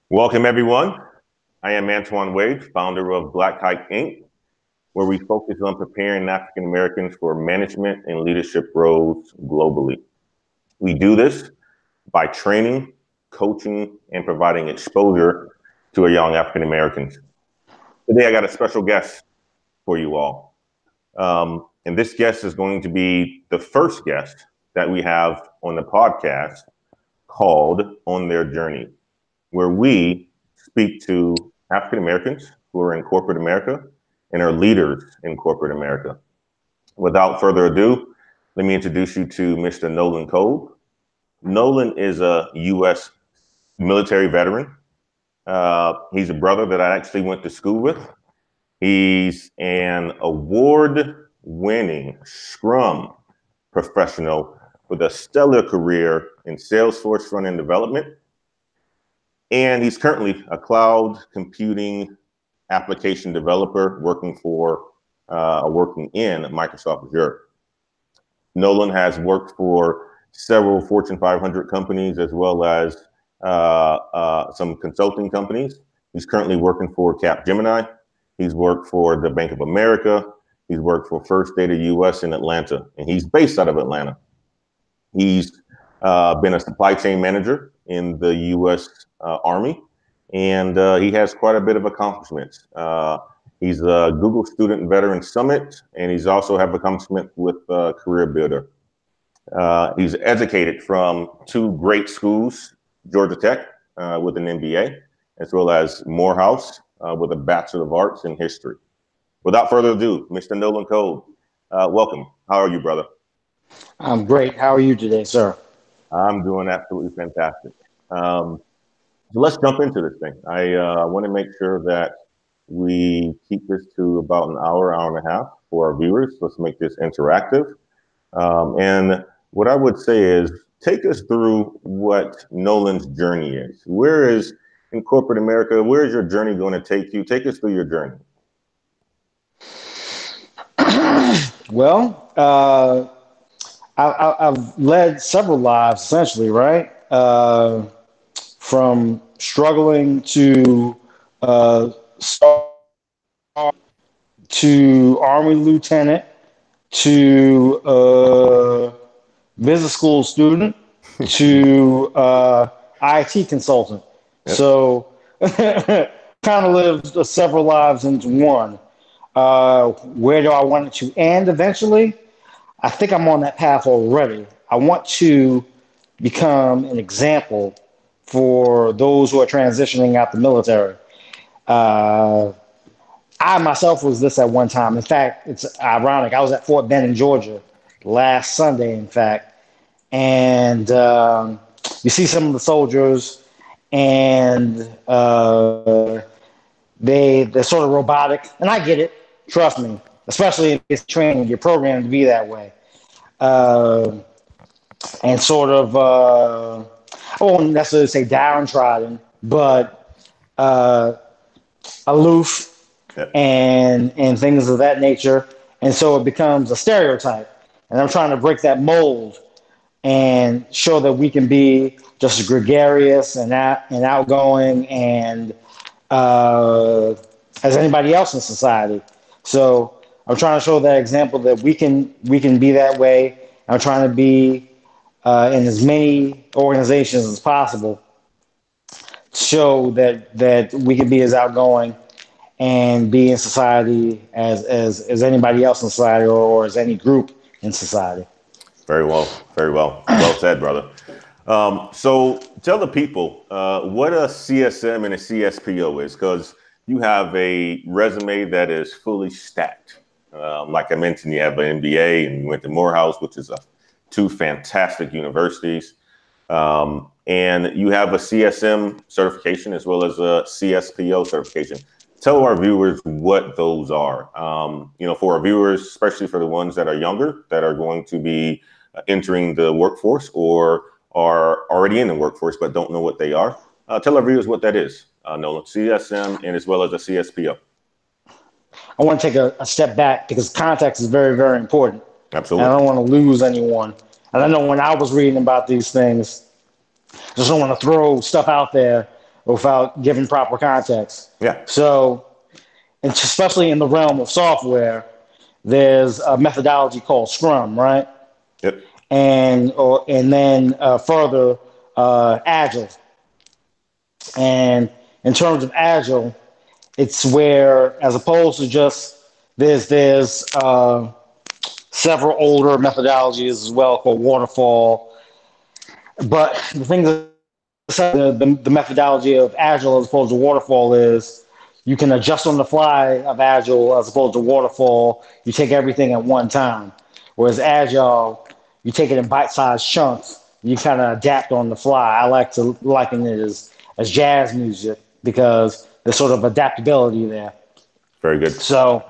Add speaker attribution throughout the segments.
Speaker 1: Welcome, everyone. I am Antoine Wade, founder of Black Kite Inc., where we focus on preparing African Americans for management and leadership roles globally. We do this by training, coaching, and providing exposure to our young African Americans. Today, I got a special guest for you all. And this guest is going to be the first guest that we have on the podcast called On Their Journey, where we speak to African Americans who are in corporate America and are leaders in corporate America. Without further ado, let me introduce you to Mr. Nolan Cole. Nolan is a U.S. military veteran. He's a brother that I actually went to school with. He's an award-winning Scrum professional with a stellar career in Salesforce front-end development. And he's currently a cloud computing application developer working in Microsoft Azure. Nolan has worked for several Fortune 500 companies as well as some consulting companies. He's currently working for Capgemini. He's worked for the Bank of America. He's worked for First Data US in Atlanta, and he's based out of Atlanta. He's been a supply chain manager in the U.S. Army, and he has quite a bit of accomplishments. He's a Google Student Veteran Summit, and he's also have accomplishment with Career Builder. He's educated from two great schools, Georgia Tech with an MBA, as well as Morehouse with a Bachelor of Arts in History. Without further ado, Mr. Nolan Cole, welcome. How are you, brother?
Speaker 2: I'm great. How are you today, sir?
Speaker 1: I'm doing absolutely fantastic. So let's jump into this thing. I want to make sure that we keep this to about an hour, hour and a half for our viewers. Let's make this interactive. And what I would say is take us through what Nolan's journey is. Where is, in corporate America, where is your journey going to take you? Take us through your journey.
Speaker 2: Well, I've led several lives, essentially, right? From struggling to Army lieutenant to business school student to IT consultant. Yep. So kind of lived several lives into one. Where do I want it to end eventually? I think I'm on that path already. I want to become an example for those who are transitioning out the military. I myself was this at one time. In fact, it's ironic. I was at Fort Benning, Georgia last Sunday, in fact. And you see some of the soldiers and they're sort of robotic. And I get it. Trust me. Especially if it's training, you're programmed to be that way. And sort of, I won't necessarily say downtrodden, but aloof. Yep. and things of that nature. And so it becomes a stereotype. And I'm trying to break that mold and show that we can be just as gregarious and outgoing and as anybody else in society. So I'm trying to show that example that we can be that way. I'm trying to be in as many organizations as possible, show that we can be as outgoing and be in society as anybody else in society or as any group in society.
Speaker 1: Very well. Well said, brother. So tell the people what a CSM and a CSPO is, because you have a resume that is fully stacked. Like I mentioned, you have an MBA and you went to Morehouse, which is two fantastic universities. And you have a CSM certification as well as a CSPO certification. Tell our viewers what those are. For our viewers, especially for the ones that are younger, that are going to be entering the workforce or are already in the workforce but don't know what they are. Tell our viewers what that is, Nolan, CSM and as well as a CSPO.
Speaker 2: I want to take a step back because context is very, very important.
Speaker 1: Absolutely.
Speaker 2: And I don't want to lose anyone. And I know when I was reading about these things, I just don't want to throw stuff out there without giving proper context.
Speaker 1: Yeah.
Speaker 2: So, and especially in the realm of software, there's a methodology called Scrum, right?
Speaker 1: Yep.
Speaker 2: And then further Agile. And in terms of Agile, it's where, as opposed to just there's several older methodologies as well called waterfall. But the thing that the methodology of Agile as opposed to waterfall is you can adjust on the fly of Agile as opposed to waterfall. You take everything at one time. Whereas Agile, you take it in bite-sized chunks. You kind of adapt on the fly. I like to liken it as jazz music because there's sort of adaptability there.
Speaker 1: Very good.
Speaker 2: So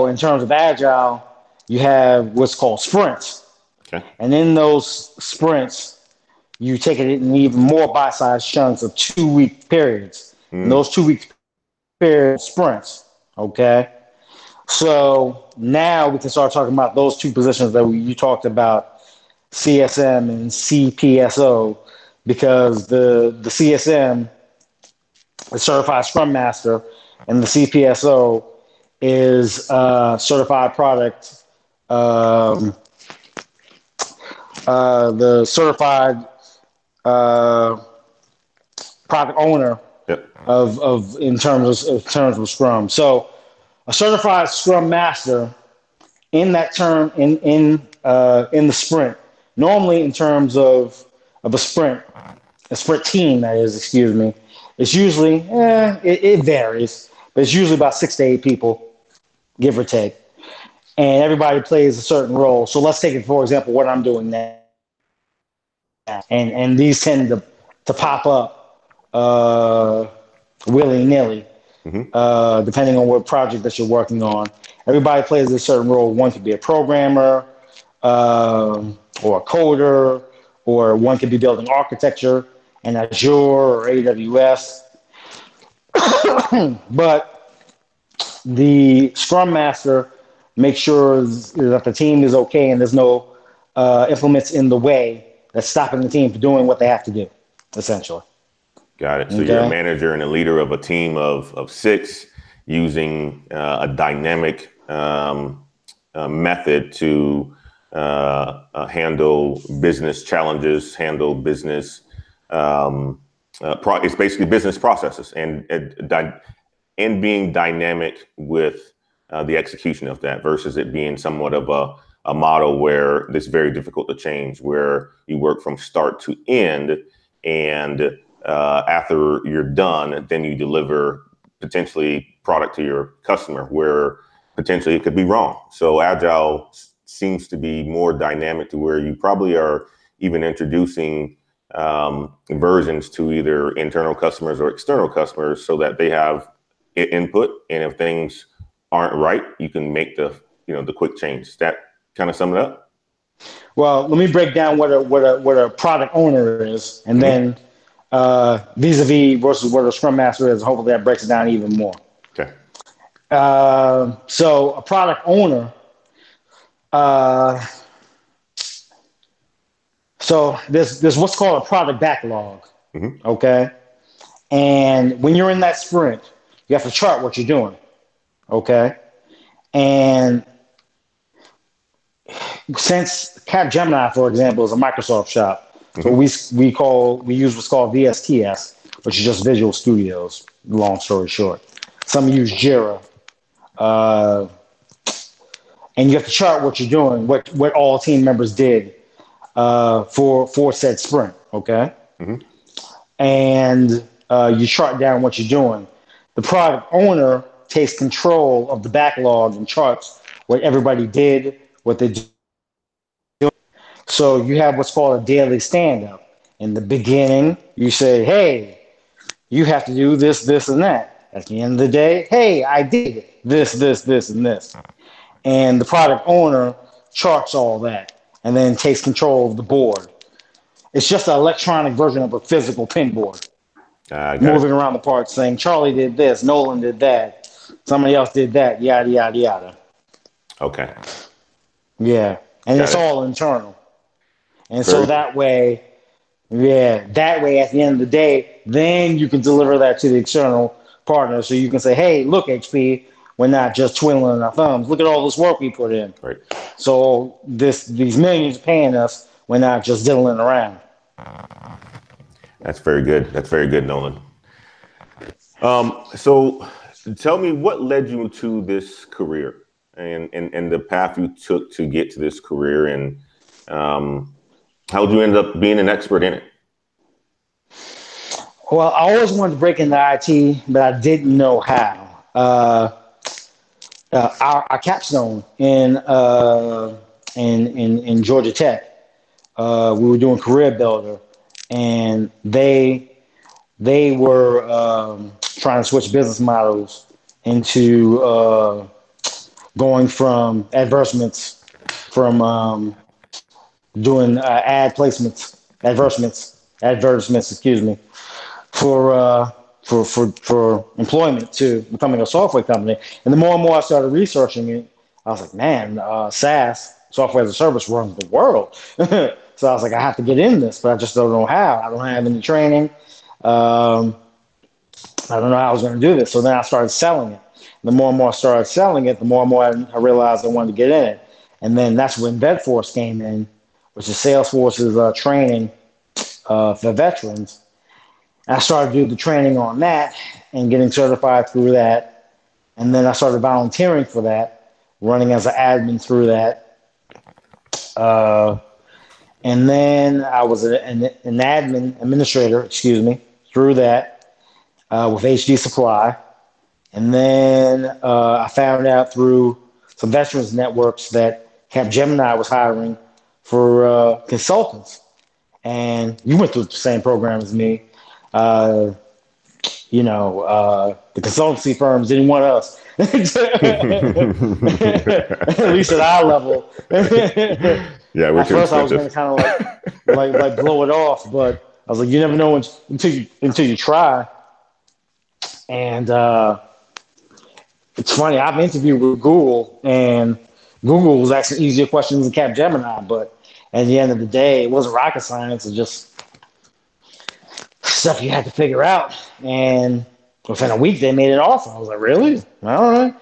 Speaker 2: in terms of Agile, you have what's called sprints.
Speaker 1: Okay.
Speaker 2: And in those sprints, you take it in even more bite-sized chunks of 2-week periods. And those 2-week periods, sprints, okay? So now we can start talking about those two positions that you talked about, CSM and CPSO, because the CSM is Certified Scrum Master, and the CPSO is Certified Product, the Certified Product Owner of in terms of Scrum. So a certified Scrum Master in that term in the sprint. Normally, in terms of a sprint team, that is, excuse me, it's usually it varies, but it's usually about 6 to 8 people, give or take, and everybody plays a certain role. So let's take it for example, what I'm doing now, and these tend to pop up willy nilly. Depending on what project that you're working on. Everybody plays a certain role. One could be a programmer or a coder, or one could be building architecture in Azure or AWS. But the Scrum Master makes sure that the team is okay and there's no implements in the way that's stopping the team from doing what they have to do, essentially.
Speaker 1: Got it. So you're a manager and a leader of a team of 6 using a dynamic method to handle business challenges, handle business. It's basically business processes and being dynamic with the execution of that versus it being somewhat of a model where it's very difficult to change, where you work from start to end and after you're done, then you deliver potentially product to your customer where potentially it could be wrong. So Agile seems to be more dynamic to where you probably are even introducing versions to either internal customers or external customers so that they have input. And if things aren't right, you can make the quick change. Does that kind of sum it up?
Speaker 2: Well, let me break down what a product owner is, and then vis-a-vis versus what a Scrum Master is. Hopefully that breaks it down even more.
Speaker 1: Okay.
Speaker 2: So a product owner, so there's what's called a product backlog, okay? And when you're in that sprint, you have to chart what you're doing, okay? And since Capgemini, for example, is a Microsoft shop, so we use what's called VSTS, which is just Visual Studios. Long story short, some use Jira, and you have to chart what you're doing, what all team members did for said sprint. Okay, and you chart down what you're doing. The product owner takes control of the backlog and charts what everybody did, what they did. So you have what's called a daily stand-up. In the beginning, you say, hey, you have to do this, this, and that. At the end of the day, hey, I did this, this, this, and this. And the product owner charts all that and then takes control of the board. It's just an electronic version of a physical pinboard. Moving around the parts saying, Charlie did this, Nolan did that, somebody else did that, yada, yada, yada.
Speaker 1: Okay.
Speaker 2: Yeah. And it's all internal. And so that way, Yeah, that way at the end of the day, then you can deliver that to the external partner. So you can say, hey, look, HP, we're not just twiddling our thumbs. Look at all this work we put in.
Speaker 1: Right.
Speaker 2: So these millions paying us, we're not just diddling around.
Speaker 1: That's very good. That's very good, Nolan. So tell me what led you to this career and the path you took to get to this career, and how did you end up being an expert in it?
Speaker 2: Well, I always wanted to break into IT, but I didn't know how. Our capstone in Georgia Tech, we were doing career builder, and they were trying to switch business models into going from advertisements, from doing advertisements, excuse me, for employment to becoming a software company. And the more and more I started researching it, I was like, man, SaaS, software as a service, runs the world. So I was like, I have to get in this, but I just don't know how. I don't have any training. I don't know how I was going to do this. So then I started selling it. The more and more I started selling it, the more and more I realized I wanted to get in it. And then that's when VetForce came in, which is Salesforce's training for veterans. And I started to do the training on that and getting certified through that. And then I started volunteering for that, running as an admin through that. And then I was an administrator, through that with HD Supply. And then I found out through some veterans networks that Capgemini was hiring for consultants. And you went through the same program as me. The consultancy firms didn't want us, at least at our level.
Speaker 1: Yeah, we're
Speaker 2: at first I was going to kind of like blow it off, but I was like, you never know until you try. And it's funny, I've interviewed with Google, and Google was asking easier questions than Capgemini, but at the end of the day, it wasn't rocket science. It's just stuff you had to figure out. And within a week, they made an offer. I was like, really? All right.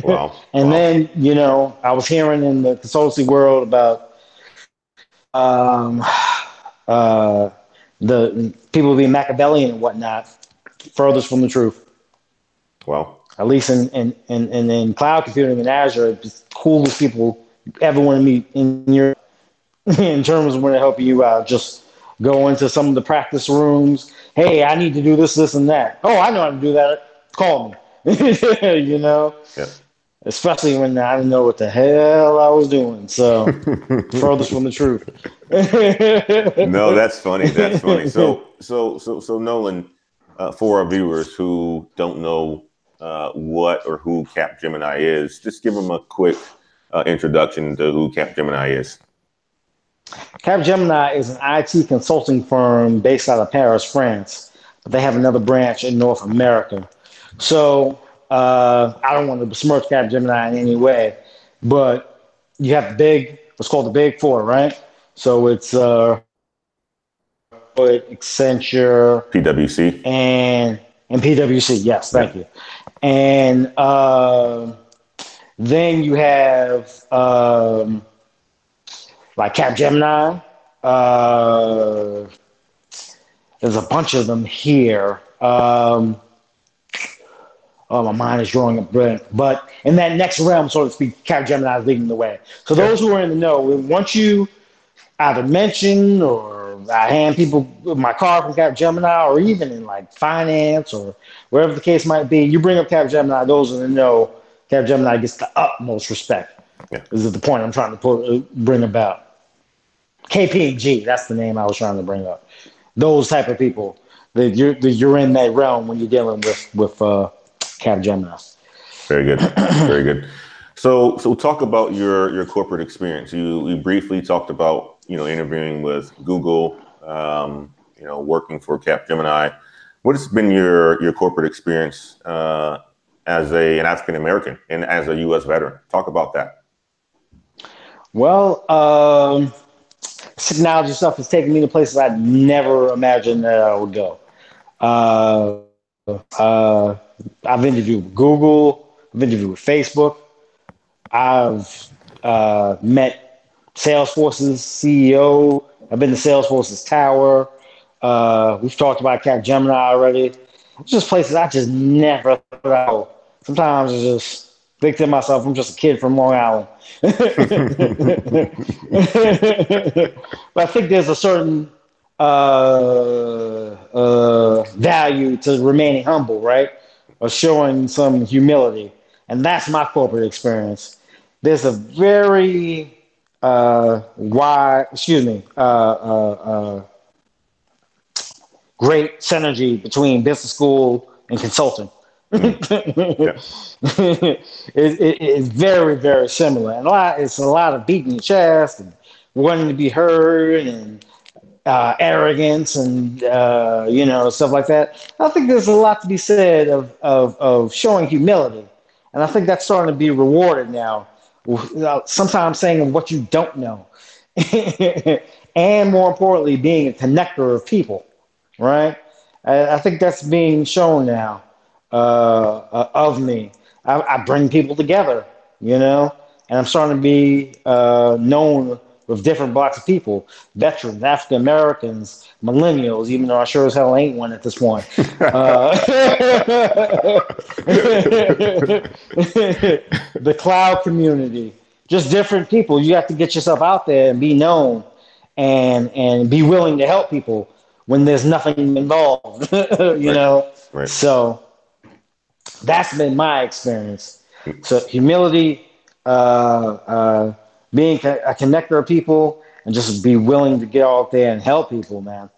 Speaker 1: Wow.
Speaker 2: And then, I was hearing in the consultancy world about the people being Machiavellian and whatnot, furthest from the truth.
Speaker 1: Wow.
Speaker 2: At least in cloud computing and Azure, the coolest people you ever want to meet in terms of when they're helping you out. Just go into some of the practice rooms. Hey, I need to do this, this, and that. Oh, I know how to do that. Call me.
Speaker 1: Yeah.
Speaker 2: Especially when I didn't know what the hell I was doing. So furthest from the truth.
Speaker 1: No, that's funny. That's funny. So Nolan, for our viewers who don't know what or who Capgemini is, just give them a quick introduction to who Capgemini is.
Speaker 2: Capgemini is an IT consulting firm based out of Paris, France, but they have another branch in North America. So I don't want to besmirch Capgemini in any way, but you have what's called the Big Four, right? So it's Accenture,
Speaker 1: PwC,
Speaker 2: and PwC. Yes, thank you. And then you have like Capgemini. There's a bunch of them here. My mind is drawing a blank. But in that next realm, so to speak, Capgemini is leading the way. So those who are in the know, once you either mention or I hand people my card from Capgemini, or even in like finance or wherever the case might be, you bring up Capgemini, those in the know, Capgemini gets the utmost respect.
Speaker 1: Yeah.
Speaker 2: This is the point I'm trying to bring about. KPMG, that's the name I was trying to bring up. Those type of people, that you're in that realm when you're dealing with Capgemini.
Speaker 1: Very good. Very good. So talk about your corporate experience. You briefly talked about, interviewing with Google, working for Capgemini. What has been your corporate experience as an African American and as a U.S. veteran? Talk about that.
Speaker 2: Well, technology stuff is taking me to places I never imagined that I would go. I've interviewed with Google. I've interviewed with Facebook. I've met Salesforce's CEO. I've been to Salesforce's tower. We've talked about Capgemini already. It's just places I just never thought I'd go. Sometimes I just think to myself, I'm just a kid from Long Island. But I think there's a certain value to remaining humble, right? Or showing some humility. And that's my corporate experience. There's a very great synergy between business school and consulting. It's very, very similar. And it's a lot of beating your chest and wanting to be heard and arrogance and stuff like that. I think there's a lot to be said of showing humility, and I think that's starting to be rewarded now. Sometimes saying what you don't know, and more importantly, being a connector of people. Right? I think that's being shown now of me. I bring people together, and I'm starting to be known with different blocks of people, veterans, African Americans, millennials, even though I sure as hell ain't one at this point. The cloud community, just different people. You have to get yourself out there and be known and be willing to help people when there's nothing involved, know?
Speaker 1: Right.
Speaker 2: So that's been my experience. So humility, being a connector of people, and just be willing to get out there and help people, man.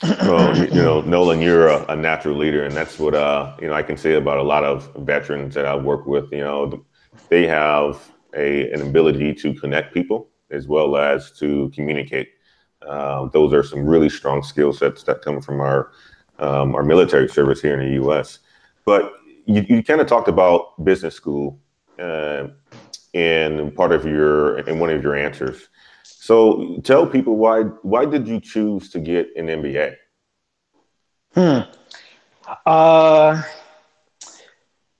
Speaker 1: Well, Nolan, you're a natural leader, and that's what I can say about a lot of veterans that I work with. They have an ability to connect people as well as to communicate. Those are some really strong skill sets that come from our military service here in the U.S. But you kind of talked about business school in one of your answers. So tell people why did you choose to get an MBA?
Speaker 2: To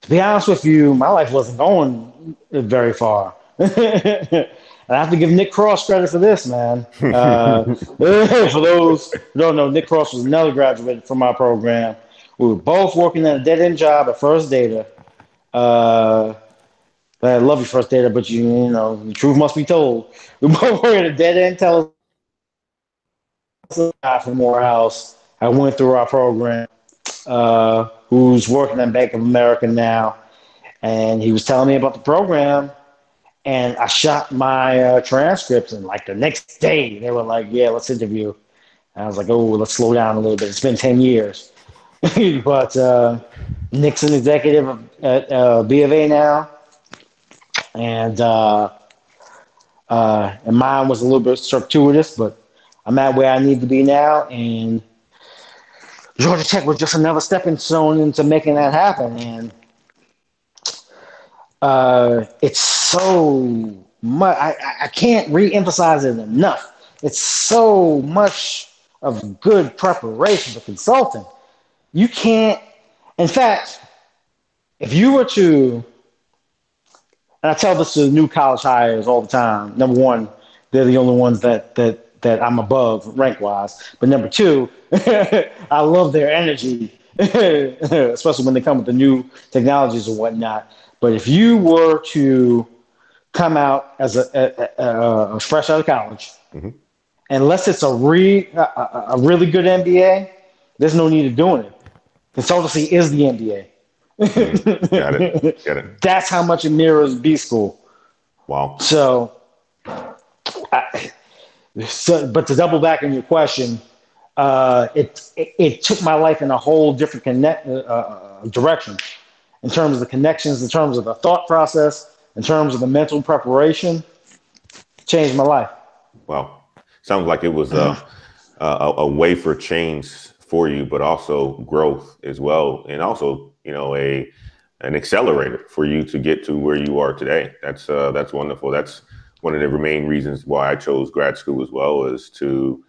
Speaker 2: be honest with you, my life wasn't going very far. And I have to give Nick Cross credit for this, man. For those who don't know, Nick Cross was another graduate from our program. We were both working at a dead-end job at First Data. I love you, First Data, but the truth must be told. We both worked at a dead-end television guy from Morehouse. I went through our program, who's working at Bank of America now, and he was telling me about the program. And I shot my transcripts, and like the next day, they were like, "Yeah, let's interview." And I was like, "Oh, let's slow down a little bit. It's been 10 years." But Nick's an executive at B of A now, and mine was a little bit circuitous, but I'm at where I need to be now. And Georgia Tech was just another stepping stone into making that happen. And it's so much. I can't re-emphasize it enough. It's so much of good preparation for consulting. You can't. In fact, if you were to, and I tell this to new college hires all the time. Number one, they're the only ones that I'm above rank wise. But number two, I love their energy, especially when they come with the new technologies and whatnot. But if you were to come out as a fresh out of college, unless it's a really good MBA, there's no need of doing it. Consultancy is the MBA.
Speaker 1: Got it.
Speaker 2: That's how much it mirrors B school.
Speaker 1: Wow.
Speaker 2: So, but to double back on your question, it took my life in a whole different direction. In terms of the connections, in terms of the thought process, in terms of the mental preparation, changed my life.
Speaker 1: Wow. Sounds like it was a way for change for you, but also growth as well. And also, an accelerator for you to get to where you are today. That's wonderful. That's one of the main reasons why I chose grad school as well is to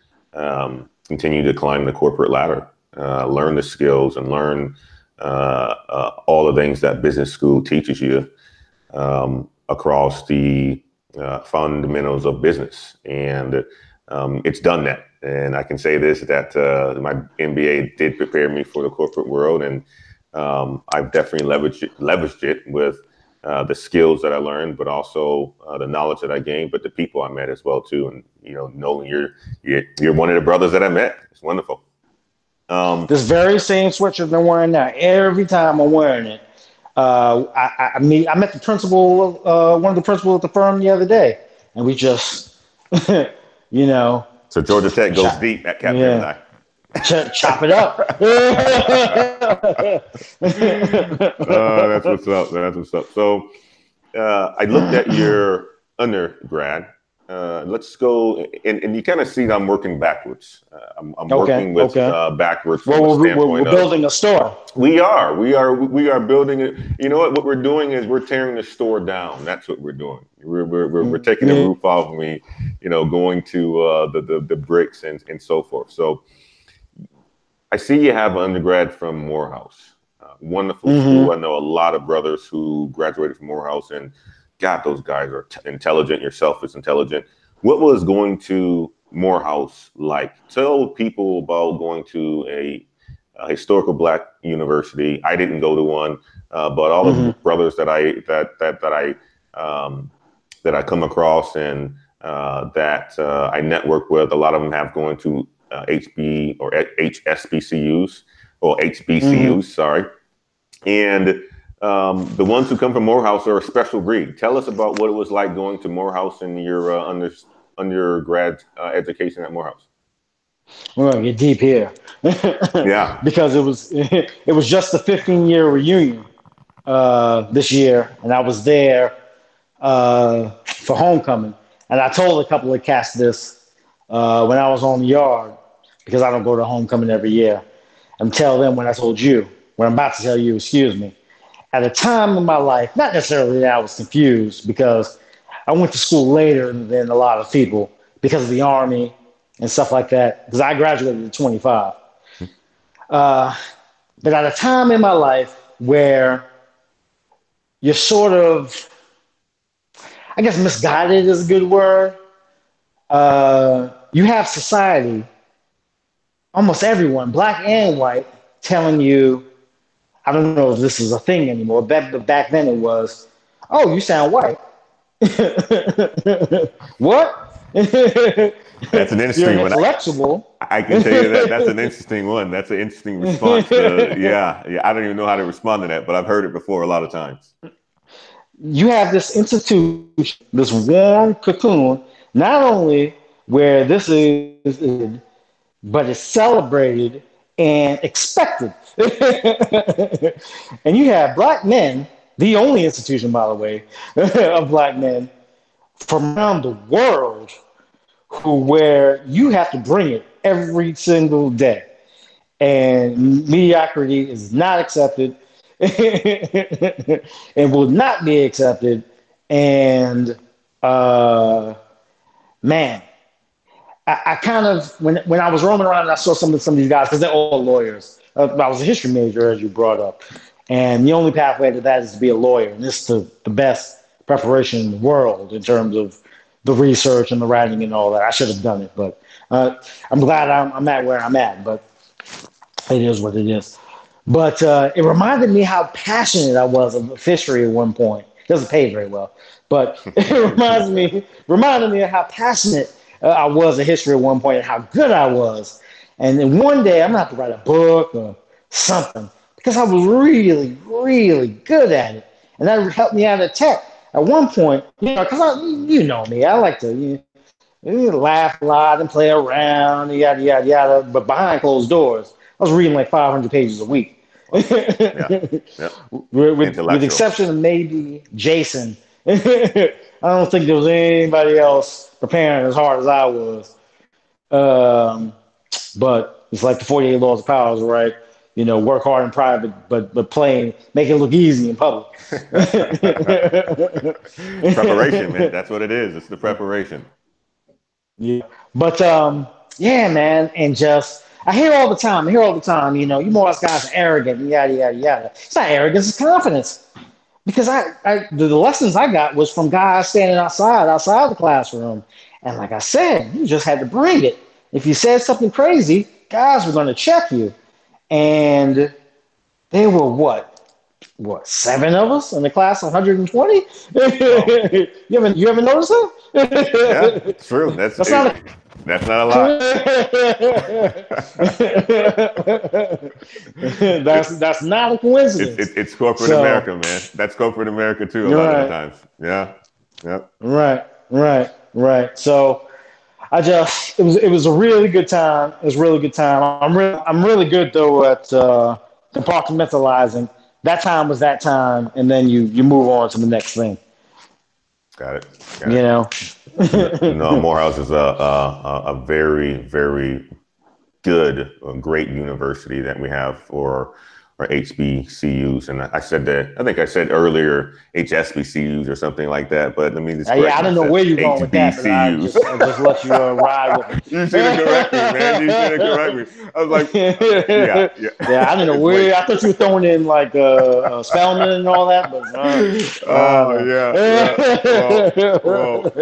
Speaker 1: continue to climb the corporate ladder, learn the skills and learn all the things that business school teaches you across the fundamentals of business. And it's done that. And I can say this, that my MBA did prepare me for the corporate world, and I've definitely leveraged it with the skills that I learned, but also the knowledge that I gained, but the people I met as well too. And Nolan, you're one of the brothers that I met. It's wonderful.
Speaker 2: This very same sweatshirt I'm wearing now, every time I'm wearing it. I met the principal, one of the principals at the firm the other day, and we just,
Speaker 1: So Georgia Tech goes deep at Capgemini.
Speaker 2: Yeah. Chop it up.
Speaker 1: That's what's up. That's what's up. So I looked at your undergrad. Let's go, and you kind of see that I'm working backwards. I'm working with backwards from a standpoint
Speaker 2: we're building a store.
Speaker 1: We are building it. You know what? What we're doing is we're tearing the store down. That's what we're doing. We're taking the roof off me, going to the bricks and so forth. So I see you have an undergrad from Morehouse. Wonderful school. I know a lot of brothers who graduated from Morehouse, and God, those guys are intelligent. Yourself is intelligent. What was going to Morehouse like? Tell people about going to a historical Black university. I didn't go to one, but all of the brothers that I come across and that I network with, a lot of them have going to HB or HSBCUs or HBCUs, sorry. And the ones who come from Morehouse are a special breed. Tell us about what it was like going to Morehouse and your undergrad education at Morehouse.
Speaker 2: We're gonna get deep here.
Speaker 1: Yeah,
Speaker 2: because it was just the 15-year reunion this year, and I was there for homecoming. And I told a couple of cats this when I was on the yard, because I don't go to homecoming every year, and tell them what I'm about to tell you, excuse me. At a time in my life, not necessarily that I was confused, because I went to school later than a lot of people because of the Army and stuff like that, because I graduated at 25. But at a time in my life where you're sort of, I guess misguided is a good word. You have society, almost everyone, Black and white, telling you, I don't know if this is a thing anymore, but back then it was, oh, you sound white. What?
Speaker 1: That's an interesting one. I can tell you that. That's an interesting one. That's an interesting response. Yeah. I don't even know how to respond to that, but I've heard it before a lot of times.
Speaker 2: You have this institution, this warm cocoon, not only where this is, but it's celebrated and expected. And you have Black men, the only institution, by the way, of Black men from around the world, where you have to bring it every single day. And mediocrity is not accepted and will not be accepted. And man, I kind of, when I was roaming around and I saw some of these guys, because they're all lawyers. I was a history major, as you brought up. And the only pathway to that is to be a lawyer. And this is the best preparation in the world in terms of the research and the writing and all that. I should have done it, but I'm glad I'm at where I'm at, but it is what it is. But it reminded me how passionate I was of history at one point. It doesn't pay very well, but it reminded me of how passionate I was at history at one point and how good I was. And then one day I'm going to have to write a book or something because I was really, really good at it. And that helped me out of tech. At one point, because you know me, I like to laugh a lot and play around, yada, yada, yada. But behind closed doors, I was reading like 500 pages a week.
Speaker 1: Yeah.
Speaker 2: with the exception of maybe Jason. I don't think there was anybody else preparing as hard as I was. But it's like the 48 laws of powers, right? work hard in private, but make it look easy in public.
Speaker 1: Preparation, man. That's what it is. It's the preparation.
Speaker 2: Yeah. But yeah, man, and just I hear all the time, you Morehouse guys are arrogant and yada yada yada. It's not arrogance, it's confidence. Because the lessons I got was from guys standing outside the classroom. And like I said, you just had to bring it. If you said something crazy, guys were going to check you. And there were what, 7 of us in the class of 120? Wow. You ever notice that?
Speaker 1: Yeah, it's true. That's not a lot.
Speaker 2: that's not a coincidence.
Speaker 1: It's corporate America, man. That's corporate America too. A lot of the times. Yeah. Yep.
Speaker 2: Right. So it was a really good time. It was a really good time. I'm really good though at compartmentalizing. That time was that time, and then you move on to the next thing.
Speaker 1: Got it. No, Morehouse is a very, very good, great university that we have for our HBCUs. And I think I said earlier HSBCUs or something like that, but I mean,
Speaker 2: I don't know where you're going with that, but I just let you ride with me.
Speaker 1: You should have corrected me, man. You should have corrected me. I was like,
Speaker 2: yeah. I don't know where. I thought you were throwing in like Spellman and all that, but
Speaker 1: Well,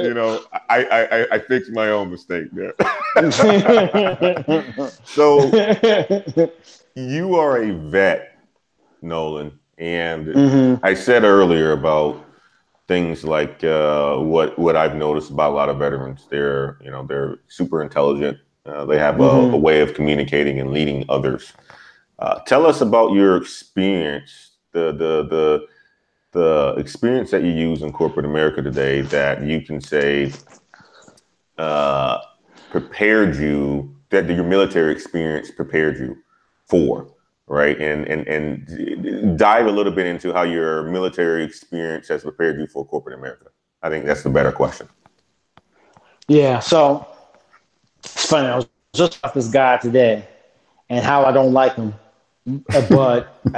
Speaker 1: I fixed my own mistake there. So you are a vet, Nolan, and I said earlier about things like what I've noticed about a lot of veterans. They're super intelligent. They have a way of communicating and leading others. Tell us about your experience, the experience that you use in corporate America today that you can say prepared you, that your military experience prepared you for, right? And dive a little bit into how your military experience has prepared you for corporate America. I think that's the better question.
Speaker 2: Yeah, so it's funny. I was just about this guy today and how I don't like him. But
Speaker 1: you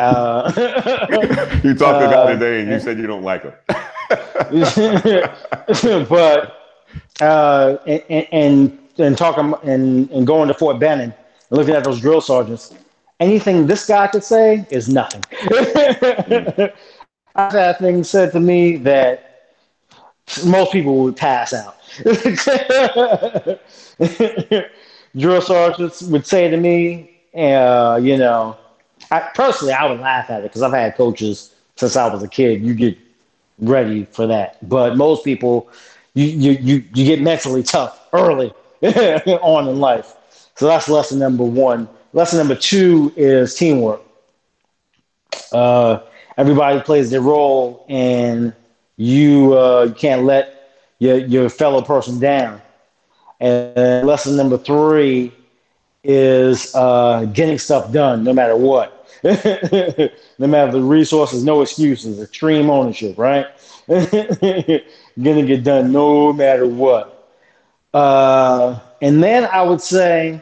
Speaker 1: talked to a guy today and you said you don't like him.
Speaker 2: But and talking and going to Fort Benning and looking at those drill sergeants, anything this guy could say is nothing. I've had things said to me that most people would pass out. Drill sergeants would say to me, I would laugh at it because I've had coaches since I was a kid. You get ready for that, but most people, you get mentally tough early on in life. So that's lesson number 1. Lesson number 2 is teamwork. Everybody plays their role, and you can't let your fellow person down. And lesson number 3 is getting stuff done no matter what. No matter the resources, no excuses, extreme ownership, right? Gonna get done no matter what. And then I would say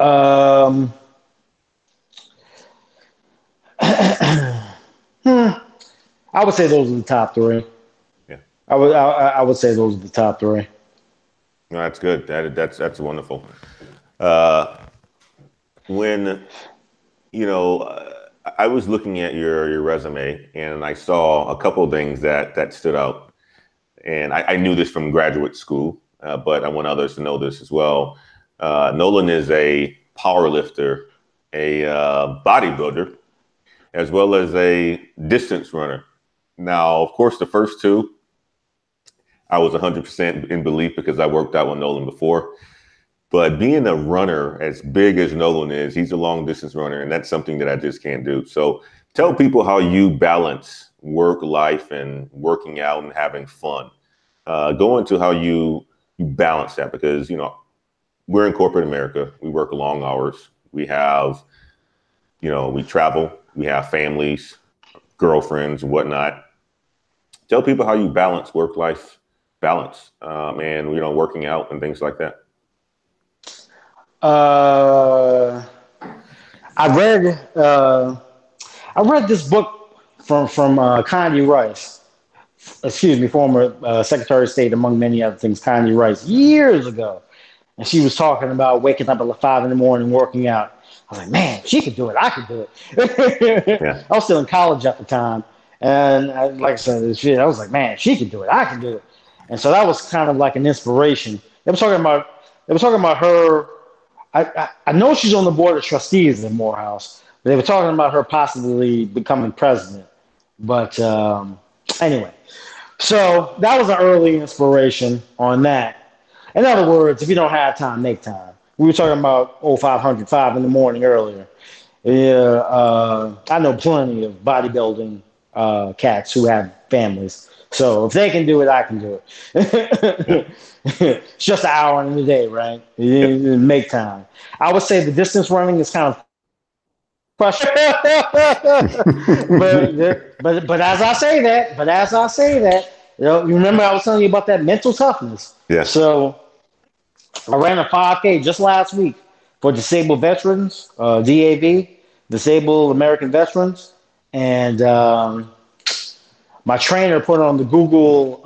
Speaker 2: I would say those are the top 3.
Speaker 1: Yeah,
Speaker 2: I would say those are the top 3.
Speaker 1: No, that's good. That's wonderful. When I was looking at your resume and I saw a couple of things that stood out, and I knew this from graduate school, but I want others to know this as well. Nolan is a power lifter, a bodybuilder, as well as a distance runner. Now, of course, the first 2, I was 100% in belief because I worked out with Nolan before. But being a runner as big as Nolan is, he's a long distance runner, and that's something that I just can't do. So tell people how you balance work life and working out and having fun. Go into how you balance that, because we're in corporate America. We work long hours. We have, we travel. We have families, girlfriends, and whatnot. Tell people how you balance work-life balance and working out and things like that.
Speaker 2: I read I read this book from Connie Rice, excuse me, former Secretary of State, among many other things, Connie Rice, years ago. And she was talking about waking up at like 5 in the morning, working out. I was like, man, she could do it. I could do it.
Speaker 1: Yeah.
Speaker 2: I was still in college at the time. And like I said, I was like, man, she could do it. I could do it. And so that was kind of like an inspiration. They were talking about her. I know she's on the board of trustees in Morehouse. They were talking about her possibly becoming president. But anyway, so that was an early inspiration on that. In other words, if you don't have time, make time. We were talking about 0500, 5 in the morning earlier. Yeah, I know plenty of bodybuilding cats who have families. So if they can do it, I can do it. It's just an hour in the day, right? Make time. I would say the distance running is kind of pressure. but as I say that, you remember I was telling you about that mental toughness.
Speaker 1: Yeah.
Speaker 2: So I ran a 5K just last week for disabled veterans, DAV, Disabled American Veterans, and my trainer put on the Google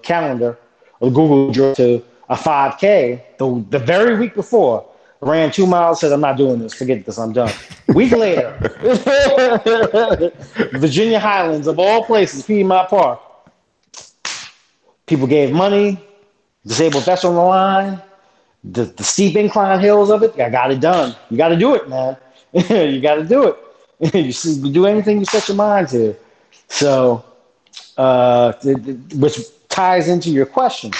Speaker 2: calendar or Google Drive to a 5K the very week before. I ran 2 miles, said, I'm not doing this. Forget this. I'm done. Week later, Virginia Highlands, of all places, Piedmont Park. People gave money, disabled vets on the line, the steep incline hills of it. I got it done. You got to do it, man. You got to do it. You do anything you set your mind to. So, which ties into your question.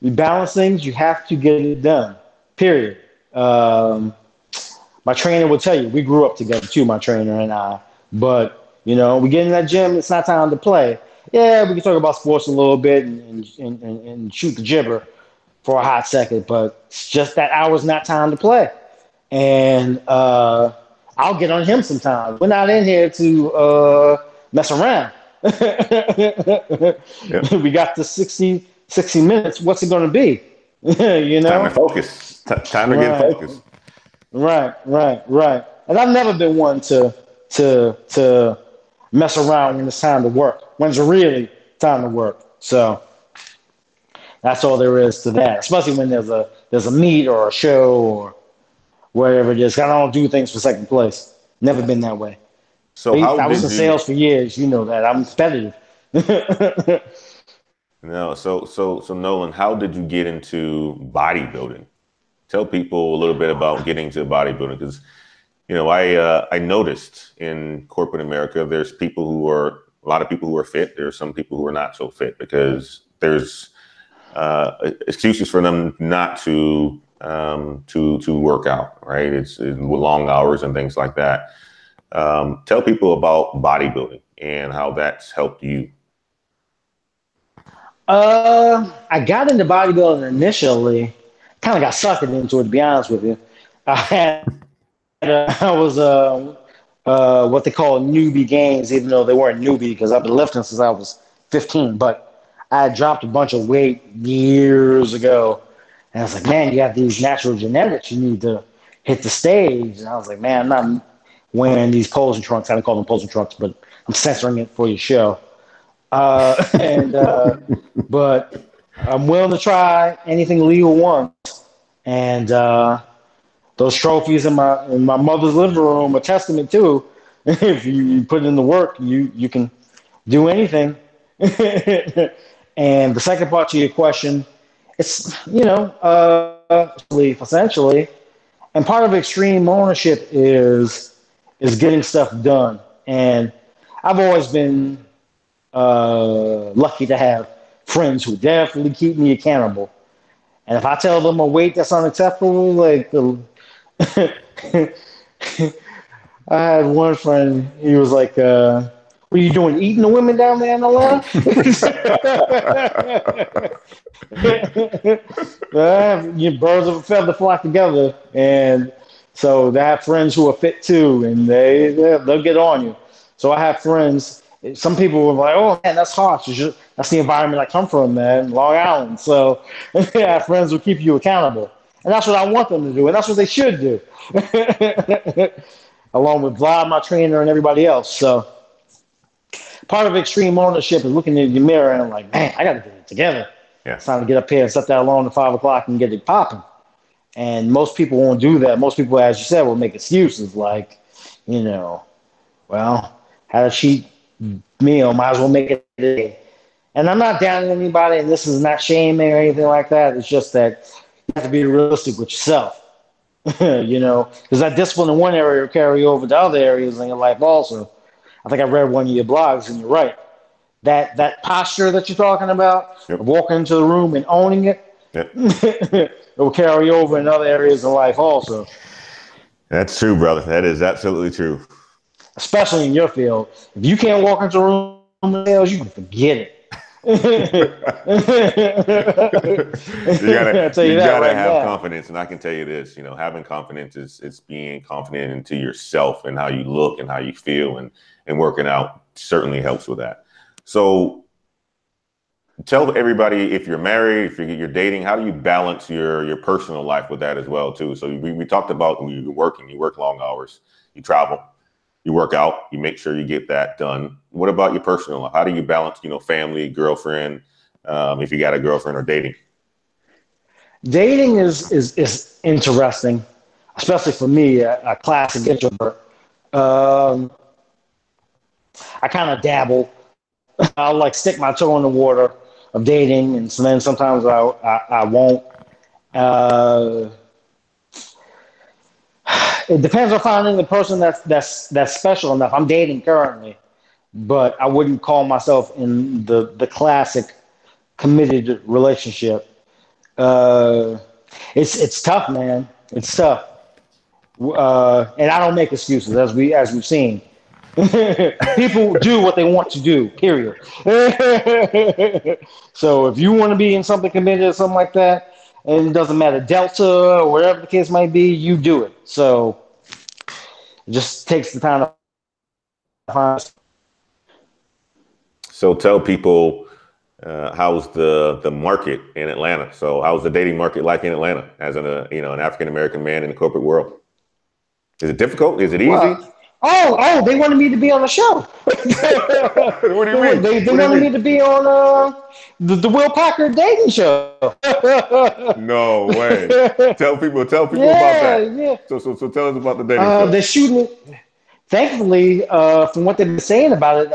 Speaker 2: You balance things, you have to get it done, period. My trainer will tell you, we grew up together too, my trainer and I. But, we get in that gym, it's not time to play. Yeah, we can talk about sports a little bit and shoot the gibber for a hot second, but it's just that hour's not time to play. And I'll get on him sometimes. We're not in here to mess around.
Speaker 1: Yep.
Speaker 2: We got the 60 minutes. What's it going to be?
Speaker 1: Time to focus. Time to get focused.
Speaker 2: Right. And I've never been one to mess around when it's time to work. When it's really time to work. So that's all there is to that. Especially when there's a meet or a show or whatever it is. I don't do things for second place. Never been that way.
Speaker 1: So
Speaker 2: I was in sales for years. You know that. I'm competitive.
Speaker 1: No, so Nolan, how did you get into bodybuilding? Tell people a little bit about getting to bodybuilding, because I noticed in corporate America there's a lot of people who are fit. There's some people who are not so fit because there's excuses for them not to work out, right? It's long hours and things like that. Tell people about bodybuilding and how that's helped you.
Speaker 2: I got into bodybuilding initially, kind of got suckered into it, to be honest with you. I was what they call newbie gains, even though they weren't newbie because I've been lifting since I was 15. But I had dropped a bunch of weight years ago, and I was like, man, you have these natural genetics. You need to hit the stage. And I was like, man, I'm not wearing these posing trunks. I don't call them posing trunks, but I'm censoring it for your show. But I'm willing to try anything legal once. And those trophies in my mother's living room are testament to. If you put in the work, you can do anything. And the second part to your question, it's essentially, and part of extreme ownership is getting stuff done. And I've always been lucky to have friends who definitely keep me accountable. And if I tell them a weight that's unacceptable, like I had one friend, he was like, what are you doing, eating the women down there in the line? Birds of a feather flock together. And so they have friends who are fit too, and they'll get on you. So I have friends. Some people were like, oh, man, that's harsh. That's the environment I come from, man, Long Island. So I have friends who keep you accountable. And that's what I want them to do, and that's what they should do, along with Vlad, my trainer, and everybody else. So part of extreme ownership is looking in the mirror and like, man, I got to get it together.
Speaker 1: Yeah.
Speaker 2: It's time to get up here and set that alarm at 5 o'clock and get it popping. And most people won't do that. Most people, as you said, will make excuses like, well, had a cheat meal, might as well make it a day. And I'm not down on anybody, and this is not shaming or anything like that. It's just that you have to be realistic with yourself, because that discipline in one area will carry over to other areas in your life also. I think I read one of your blogs, and you're right. That posture that you're talking about,
Speaker 1: Yep.
Speaker 2: of walking into the room and owning it,
Speaker 1: Yep.
Speaker 2: it will carry over in other areas of life also. That's
Speaker 1: true, brother. That is absolutely true.
Speaker 2: Especially in your field. If you can't walk into a room in sales, you can forget it. you
Speaker 1: gotta have confidence, and I can tell you this, having confidence is being confident into yourself and how you look and how you feel, and working out certainly helps with that. So tell everybody, if you're married, if you're dating, how do you balance your personal life with that as well too? So we talked about when you're working, you work long hours, you travel, you work out, you make sure you get that done. What about your personal life? How do you balance, family, girlfriend, if you got a girlfriend, or dating?
Speaker 2: Dating is interesting, especially for me, a classic introvert. I kind of dabble. I'll like stick my toe in the water of dating, and so then sometimes I won't. It depends on finding the person that's special enough. I'm dating currently, but I wouldn't call myself in the classic committed relationship. It's tough, man. It's tough, and I don't make excuses, as we've seen. People do what they want to do, period. So if you want to be in something committed or something like that, and it doesn't matter, Delta or whatever the case might be, you do it. So it just takes the time to find.
Speaker 1: So tell people, how's the market in Atlanta? So how's the dating market like in Atlanta as an African-American man in the corporate world? Is it difficult? Is it easy?
Speaker 2: Oh, they wanted me to be on the show.
Speaker 1: What do you mean?
Speaker 2: They wanted me to be on the Will Packard dating show.
Speaker 1: No way. Tell people about that. Yeah. So tell us about the dating show.
Speaker 2: They're shooting it. Thankfully, from what they've been saying about it,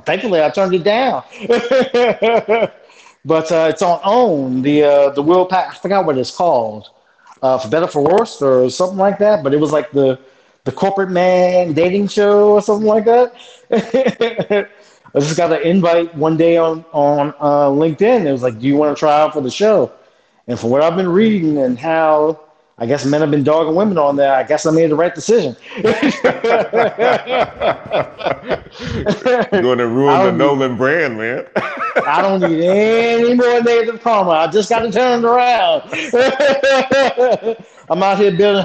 Speaker 2: thankfully I turned it down. But it's on OWN, the Will Packard. I forgot what it's called. For better for worse or something like that. But it was like the corporate man dating show or something like that. I just got an invite one day on LinkedIn. It was like, do you want to try out for the show? And from what I've been reading and how I guess men have been dogging women on there, I guess I made the right decision.
Speaker 1: You're going to ruin the Nolan brand, man.
Speaker 2: I don't need any more negative karma. I just got to turn it around. I'm out here building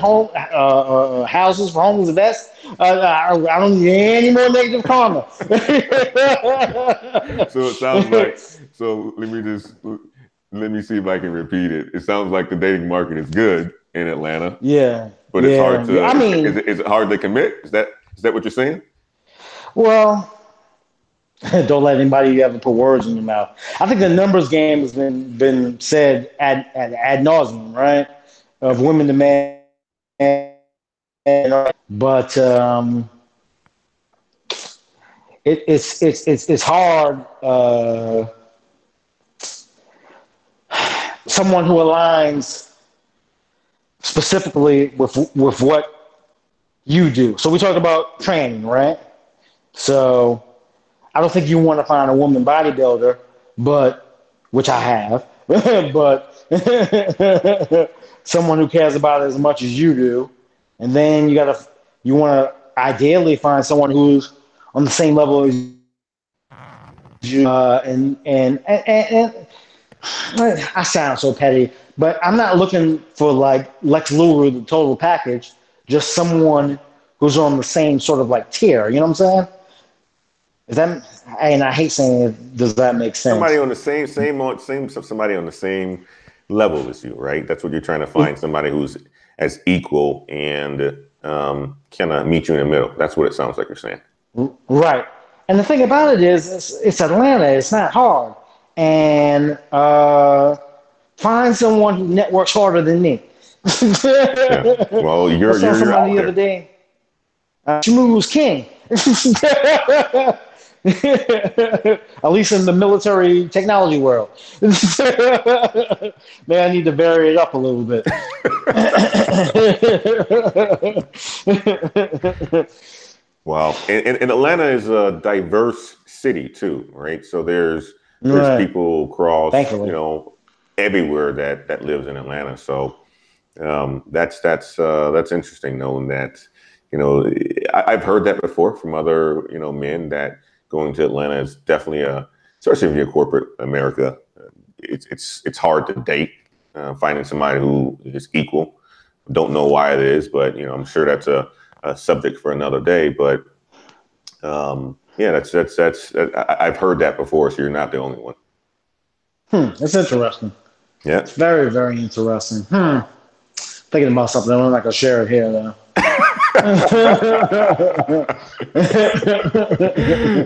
Speaker 2: houses for homeless vets. I don't need any more negative karma.
Speaker 1: So it sounds like, let me see if I can repeat it. It sounds like the dating market is good in Atlanta.
Speaker 2: Yeah.
Speaker 1: But it's hard to, is it hard to commit? Is that what you're saying?
Speaker 2: Well, don't let anybody ever put words in your mouth. I think the numbers game has been said ad nauseum, right? Of women to men, but it's hard. Someone who aligns specifically with what you do. So we talked about training, right? So I don't think you want to find a woman bodybuilder, which I have, but someone who cares about it as much as you do. And then you want to ideally find someone who's on the same level as you. And I sound so petty, but I'm not looking for like Lex Luthor, the total package, just someone who's on the same sort of like tier. You know what I'm saying? And I hate saying it. Does that make sense?
Speaker 1: Somebody on the same somebody on the same level as you, right? That's what you're trying to find, somebody who's as equal and kind of meet you in the middle. That's what it sounds like you're saying.
Speaker 2: Right. And the thing about it is, it's Atlanta. It's not hard. And find someone who networks harder than me.
Speaker 1: Yeah. Well, you're
Speaker 2: somebody
Speaker 1: out
Speaker 2: the other
Speaker 1: there.
Speaker 2: day. Shmu's king. At least in the military technology world. Man, I need to vary it up a little bit.
Speaker 1: Wow. And Atlanta is a diverse city too, right? So there's
Speaker 2: Right.
Speaker 1: people across,
Speaker 2: Thankfully.
Speaker 1: everywhere that lives in Atlanta. So that's interesting knowing that, I've heard that before from other, men, that going to Atlanta is definitely especially if you're corporate America, it's hard to date, finding somebody who is equal. Don't know why it is, but, I'm sure that's a subject for another day. But yeah, that's I've heard that before. So you're not the only one.
Speaker 2: That's interesting.
Speaker 1: Yeah.
Speaker 2: It's very, very interesting. Thinking about something. I'm not going to share it here, though.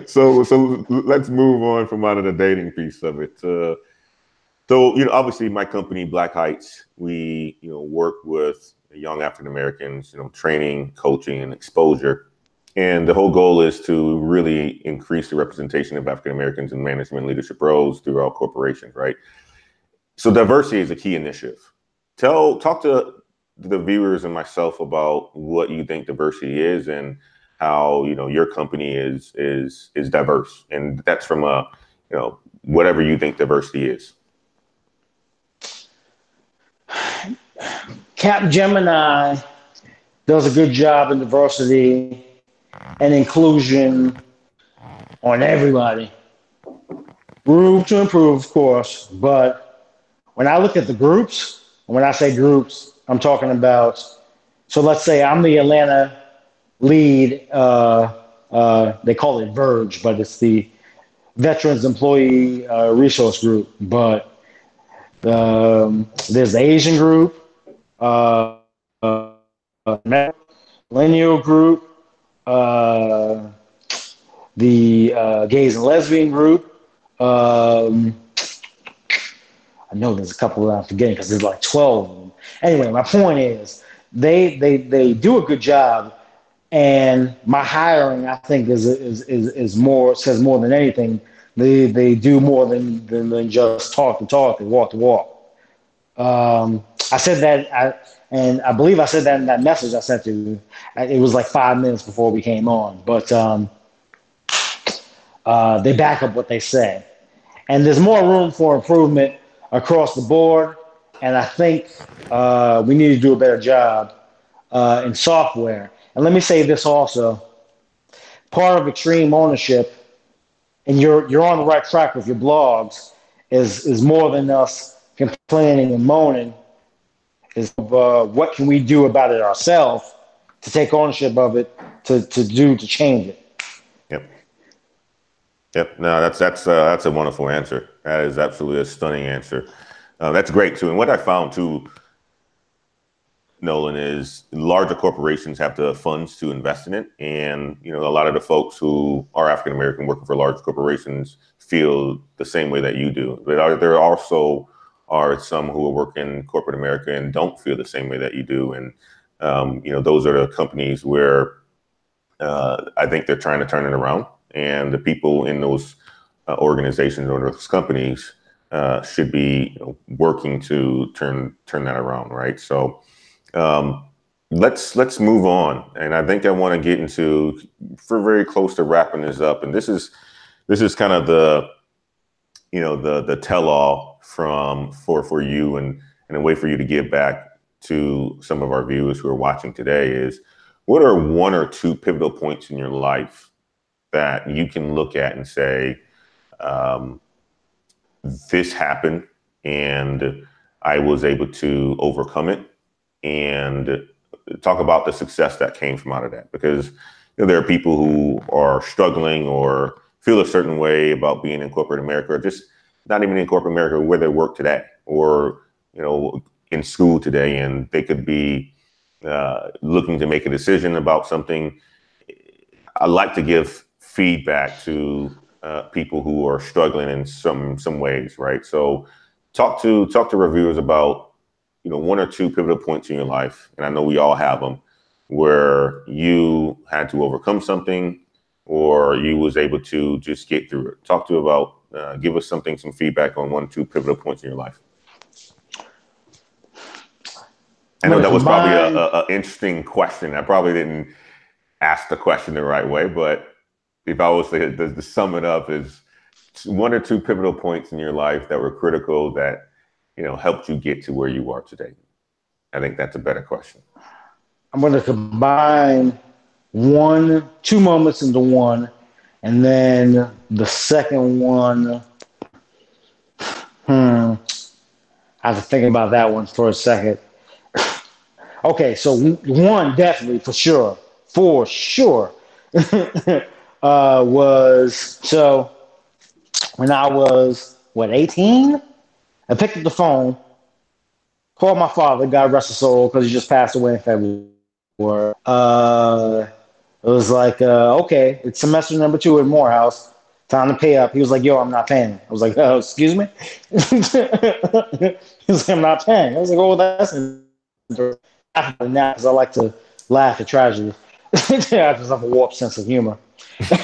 Speaker 1: So let's move on from out of the dating piece of it. So, obviously my company, Black Heights, we, work with young African Americans, training, coaching, and exposure. And the whole goal is to really increase the representation of African Americans in management leadership roles throughout corporations, right? So diversity is a key initiative. Talk to the viewers and myself about what you think diversity is and how, your company is diverse. And that's from whatever you think diversity is.
Speaker 2: Capgemini does a good job in diversity and inclusion on everybody. Room to improve, of course, but when I look at the groups, and when I say groups, I'm talking about, so let's say I'm the Atlanta lead, they call it Verge, but it's the Veterans Employee Resource Group, but there's the Asian group, millennial group, the gays and lesbian group. I know there's a couple that I'm forgetting because there's like 12 of them. Anyway, my point is they do a good job, and my hiring, I think, is more, says more than anything. They do more than just talk the talk and walk the walk. I said that, and I believe I said that in that message I sent to you. It was like 5 minutes before we came on, but they back up what they say. And there's more room for improvement across the board. And I think we need to do a better job in software. And let me say this also. Part of extreme ownership, and you're on the right track with your blogs, is more than us complaining and moaning, is what can we do about it ourselves to take ownership of it, to change it.
Speaker 1: Yep. No, that's a wonderful answer. That is absolutely a stunning answer. That's great too. And what I found too, Nolan, is larger corporations have the funds to invest in it. And, a lot of the folks who are African American working for large corporations feel the same way that you do. But there also are some who work in corporate America and don't feel the same way that you do. And, those are the companies where I think they're trying to turn it around. And the people in those organizations or those companies should be working to turn that around, right? So let's move on. And I think I want to get into, we're very close to wrapping this up. And this is kind of the tell-all for you and a way for you to give back to some of our viewers who are watching today is, what are one or two pivotal points in your life that you can look at and say, this happened and I was able to overcome it, and talk about the success that came from out of that? Because there are people who are struggling or feel a certain way about being in corporate America, or just not even in corporate America, where they work today, or in school today, and they could be looking to make a decision about something. I like to give feedback to people who are struggling in some ways, right? So talk to reviewers about, one or two pivotal points in your life, and I know we all have them, where you had to overcome something or you was able to just get through it. Talk to about, give us some feedback on one or two pivotal points in your life. I know that was probably an interesting question. I probably didn't ask the question the right way, but if I was to sum it up, is one or two pivotal points in your life that were critical that, helped you get to where you are today. I think that's a better question.
Speaker 2: I'm going to combine two moments into one, and then the second one, I have to think about that one for a second. Okay, so one definitely for sure, was, so when I was, 18? I picked up the phone, called my father, God rest his soul, because he just passed away in February. It was like, okay, it's semester number 2 at Morehouse. Time to pay up. He was like, yo, I'm not paying. I was like, excuse me? He was like, I'm not paying. I was like, oh, that's interesting. Now, because I like to laugh at tragedy. Because I have a warped sense of humor. But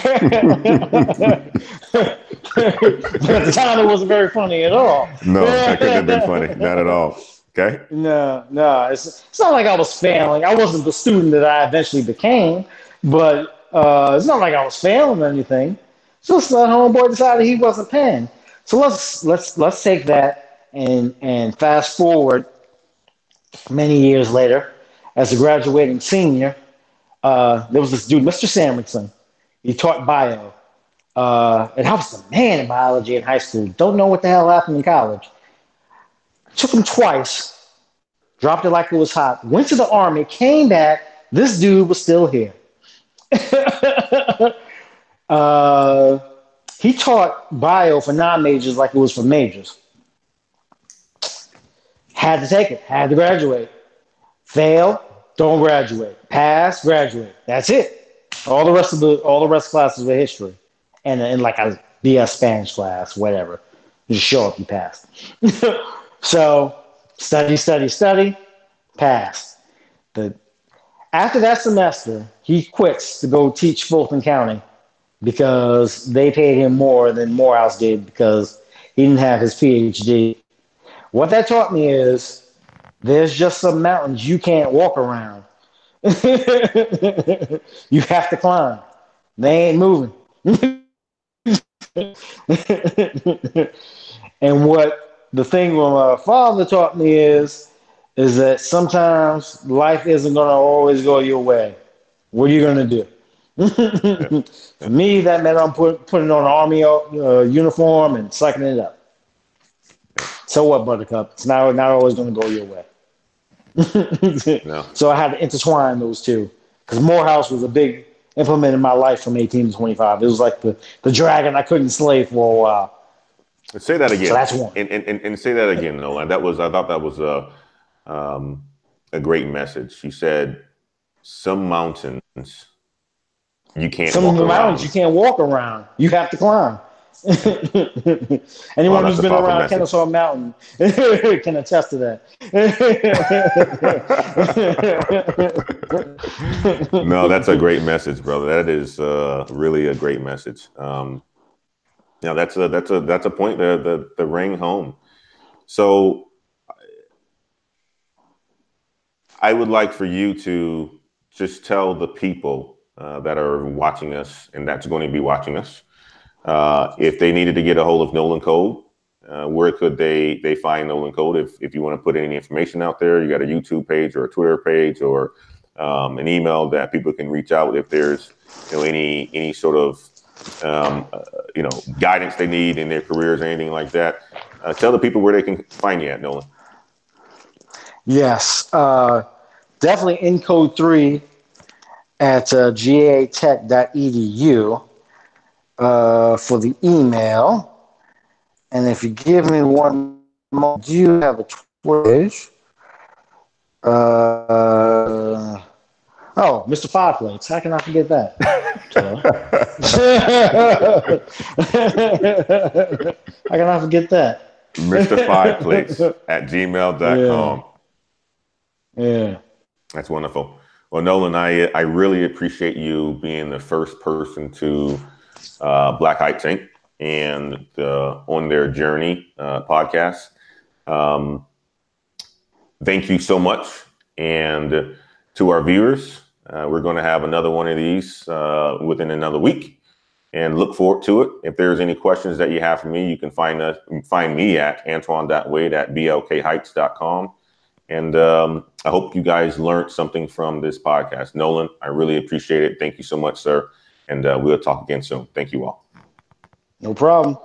Speaker 2: at the time, it wasn't very funny at all.
Speaker 1: No, that couldn't have been funny. Not at all. Okay.
Speaker 2: No. It's not like I was failing. I wasn't the student that I eventually became, but it's not like I was failing or anything. Just the homeboy decided he wasn't paying. So let's take that and fast forward many years later, as a graduating senior. There was this dude, Mr. Samrickson. He taught bio. And I was the man in biology in high school. Don't know what the hell happened in college. Took him twice, dropped it like it was hot, went to the Army, came back. This dude was still here. He taught bio for non-majors like it was for majors. Had to take it, had to graduate. Fail, don't graduate. Pass, graduate. That's it. All the rest of classes were history. And like a BS Spanish class, whatever. You just show up, you pass. So study, pass. After that semester, he quits to go teach Fulton County because they paid him more than Morehouse did because he didn't have his PhD. What that taught me is there's just some mountains you can't walk around. You have to climb. They ain't moving. And what the thing my father taught me is that sometimes life isn't going to always go your way. What are you going to do? For me, that meant I'm putting on an army uniform and sucking it up. So what, Buttercup? It's not always going to go your way. No. So I had to intertwine those two because Morehouse was a big implement in my life from 18 to 25. It was like the dragon I couldn't slay for a while.
Speaker 1: Say that again.
Speaker 2: So that's one.
Speaker 1: And say that again, Nolan. I thought that was a great message. You said some mountains you can't walk around. Some mountains
Speaker 2: you can't walk around. You have to climb. Anyone who's been around Kennesaw Mountain can attest to that.
Speaker 1: No, that's a great message, brother. That is really a great message. Now that's a point that rang home. So I would like for you to just tell the people that are watching us and that's going to be watching us, if they needed to get a hold of Nolan Code, where could they find Nolan Code? If you want to put any information out there, you got a YouTube page or a Twitter page or an email that people can reach out if there's any sort of guidance they need in their careers or anything like that. Tell the people where they can find you at, Nolan.
Speaker 2: Yes, definitely in code 3 at gatech.edu for the email. And if you give me one more, do you have a Page. Oh, Mr. Five Plates. How can I forget that? How can I forget that?
Speaker 1: Mr. Five Plates at gmail.com.
Speaker 2: Yeah.
Speaker 1: That's wonderful. Well, Nolan, I really appreciate you being the first person to Black I.T and On Their Journey podcast. Thank you so much. And to our viewers, we're going to have another one of these within another week, and look forward to it. If there's any questions that you have for me, you can find me at antoine.wade@blkheights.com. And I hope you guys learned something from this podcast. Nolan, I really appreciate it. Thank you so much, sir. And we'll talk again soon. Thank you all.
Speaker 2: No problem.